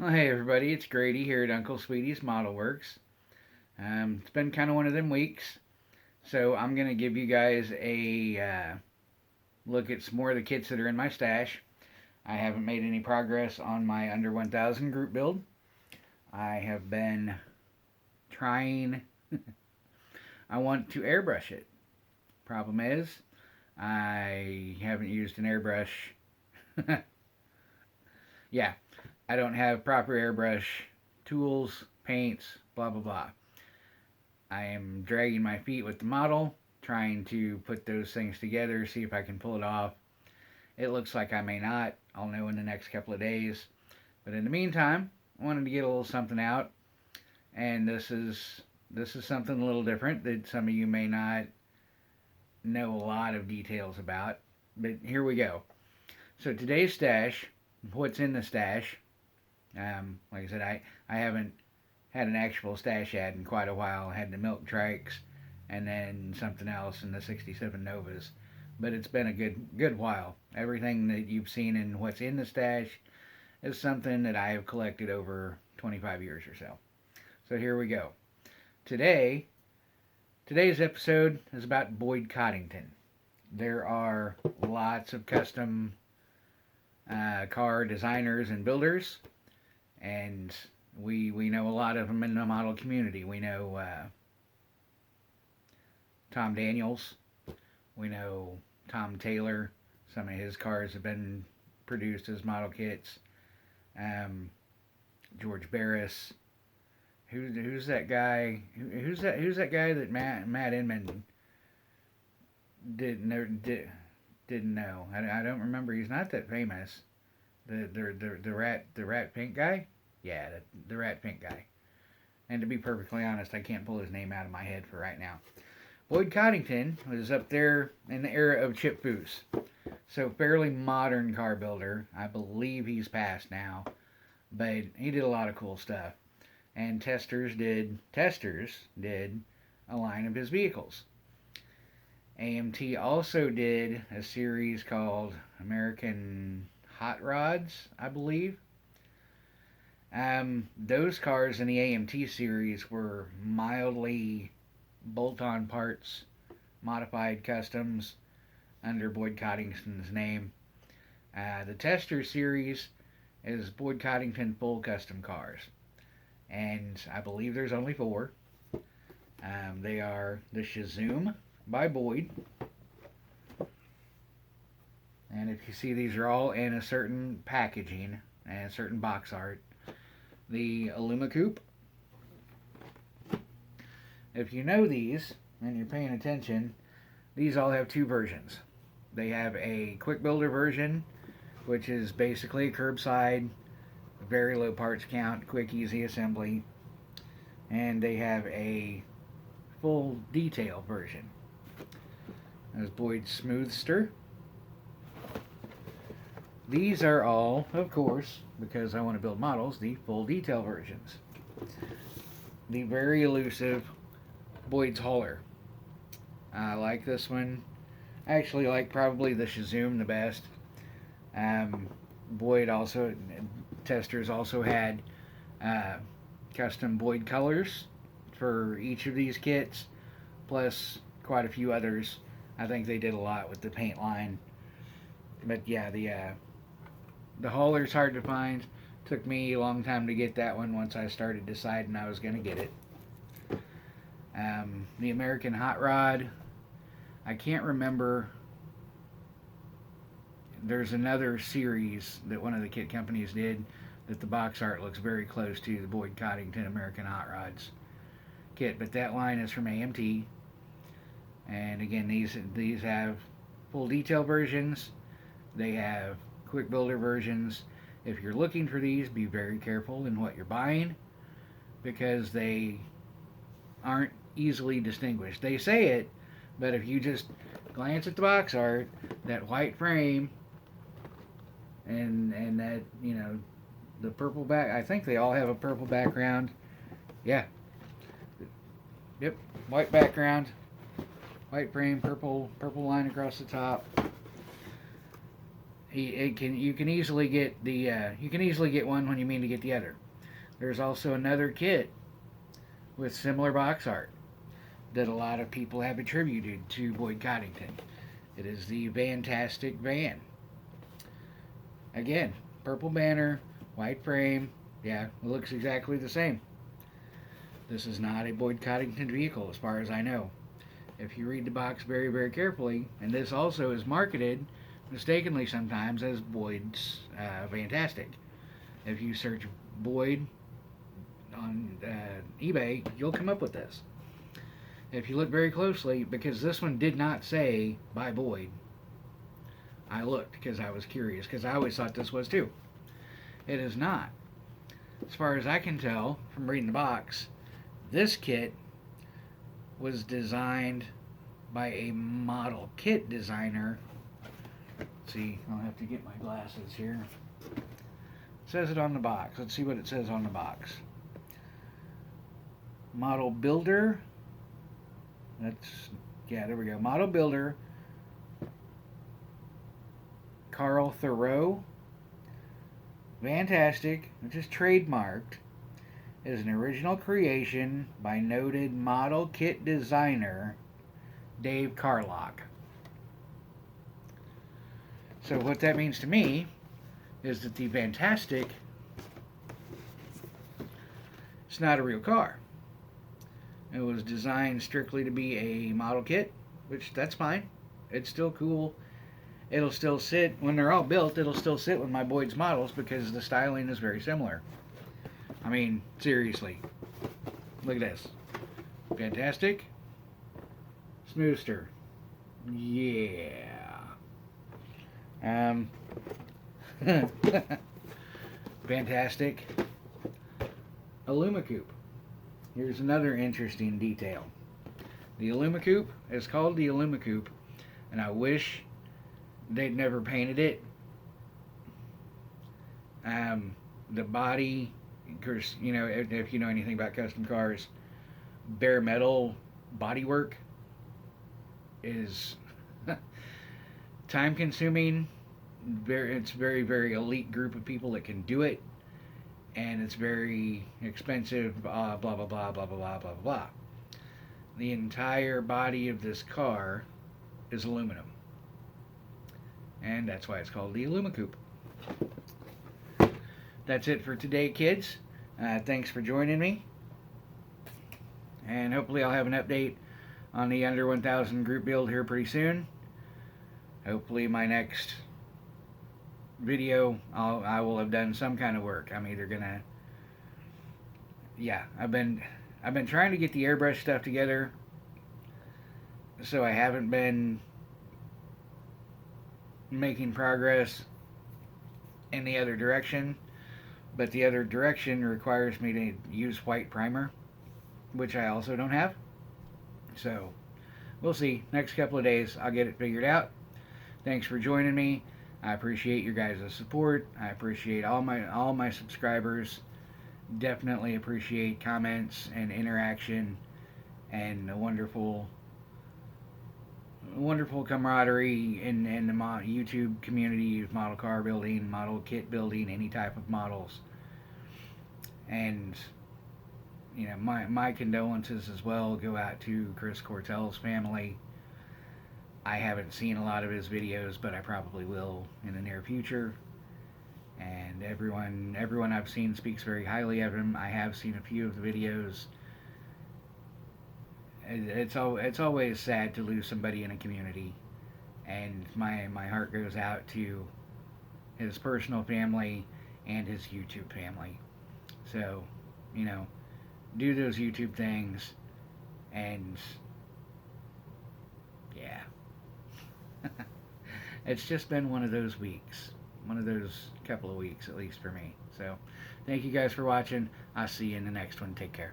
Well, hey everybody, it's Grady here at Uncle Sweetie's Model Works. It's been kind of one of them weeks, so I'm gonna give you guys a look at some more of the kits that are in my stash. I haven't made any progress on my under 1000 group build. I have been trying. I want to airbrush it. Problem is, I haven't used an airbrush. Yeah, I don't have proper airbrush tools, paints, blah blah blah. I am dragging my feet with the model, trying to put those things together, see if I can pull it off. It looks like I may not. I'll know in the next couple of days. But in the meantime, I wanted to get a little something out, and this is something a little different that some of you may not know a lot of details about. But here we go. So today's stash, what's in the stash? Like I said, I haven't had an actual stash ad in quite a while. I had the milk trikes and then something else in the 67 Novas. But it's been a good while. Everything that you've seen in what's in the stash is something that I have collected over 25 years or so. So here we go. Today's episode is about Boyd Coddington. There are lots of custom car designers and builders, and we know a lot of them in the model community. We know Tom Daniels. We know Tom Taylor. Some of his cars have been produced as model kits. George Barris. Who's that guy? Who's that guy that Matt Inman didn't know? I don't remember. He's not that famous. The rat pink guy. Yeah, the rat pink guy. And to be perfectly honest, I can't pull his name out of my head for right now. Boyd Coddington was up there in the era of Chip Foose. So fairly modern car builder. I believe he's passed now. But he did a lot of cool stuff. And Testors did a line of his vehicles. AMT also did a series called American Hot Rods, I believe. Those cars in the AMT series were mildly bolt-on parts, modified customs under Boyd Coddington's name. The Tester series is Boyd Coddington full custom cars, and I believe there's only four. They are the Shazoom by Boyd, and if you see, these are all in a certain packaging and a certain box art. The Illuma Coupe. If you know these and you're paying attention, these all have two versions. They have a quick builder version, which is basically a curbside, very low parts count, quick, easy assembly. And they have a full detail version. There's Boyd's Smoothster. These are all, of course, because I want to build models, the full detail versions. The very elusive Boyd's Hauler. I like this one. I actually like probably the Shazoom the best. Boyd also, Testors also had custom Boyd colors for each of these kits, plus quite a few others. I think they did a lot with the paint line. But yeah, the hauler's hard to find. Took me a long time to get that one once I started deciding I was going to get it. The American Hot Rod. I can't remember. There's another series that one of the kit companies did that the box art looks very close to the Boyd Coddington American Hot Rods kit, but that line is from AMT. And again, these have full detail versions. They have quick builder versions. If you're looking for these, be very careful in what you're buying, because they aren't easily distinguished. They say it, but if you just glance at the box art, that white frame and that, the purple back, I think they all have a purple background. Yeah. Yep, white background, white frame, purple line across the top. You can easily get one when you mean to get the other. There's also another kit with similar box art that a lot of people have attributed to Boyd Coddington. It is the Fantastic Van. Again, purple banner, white frame. Yeah, it looks exactly the same. This is not a Boyd Coddington vehicle, as far as I know. If you read the box very, very carefully, and this also is marketed mistakenly sometimes as Boyd's Fantastic. If you search Boyd on eBay, you'll come up with this. If you look very closely, because this one did not say by Boyd, I looked because I was curious, because I always thought this was too. It is not. As far as I can tell from reading the box, this kit was designed by a model kit designer. Let's see, I'll have to get my glasses here. It says it on the box. Let's see what it says on the box. Model builder. There we go. Model builder Carl Thoreau. Fantastic, which is trademarked, is an original creation by noted model kit designer Dave Carlock. So what that means to me is that the Fantastic is not a real car. It was designed strictly to be a model kit, which that's fine. It's still cool. It'll still sit, when they're all built, it'll still sit with my Boyd's models because the styling is very similar. I mean, seriously. Look at this. Fantastic. Smoothster. Yeah. Fantastic. Illumicoupe. Here's another interesting detail. The Illumicoupe is called the Illumicoupe, and I wish they'd never painted it. The body, of course, you know, if you know anything about custom cars, bare metal bodywork is time consuming. It's very, very elite group of people that can do it, and it's very expensive. Blah blah blah blah blah blah blah blah. The entire body of this car is aluminum, and that's why it's called the Illumicoupe. That's it for today, kids. Thanks for joining me, and hopefully I'll have an update on the under 1000 group build here pretty soon. Hopefully my next video I will have done some kind of work. I'm either gonna, yeah, I've been trying to get the airbrush stuff together, so I haven't been making progress in the other direction, but the other direction requires me to use white primer, which I also don't have. So we'll see. Next couple of days I'll get it figured out. Thanks for joining me. I appreciate your guys' support. I appreciate all my subscribers. Definitely appreciate comments and interaction and the wonderful camaraderie in the YouTube community of model car building, model kit building, any type of models. And you know, my condolences as well go out to Chris Cortell's family. I haven't seen a lot of his videos, but I probably will in the near future. And everyone I've seen speaks very highly of him. I have seen a few of the videos. It's always sad to lose somebody in a community, and my heart goes out to his personal family and his YouTube family. So, you know, do those YouTube things, and yeah. It's just been one of those weeks. One of those couple of weeks, at least for me. So, thank you guys for watching. I'll see you in the next one. Take care.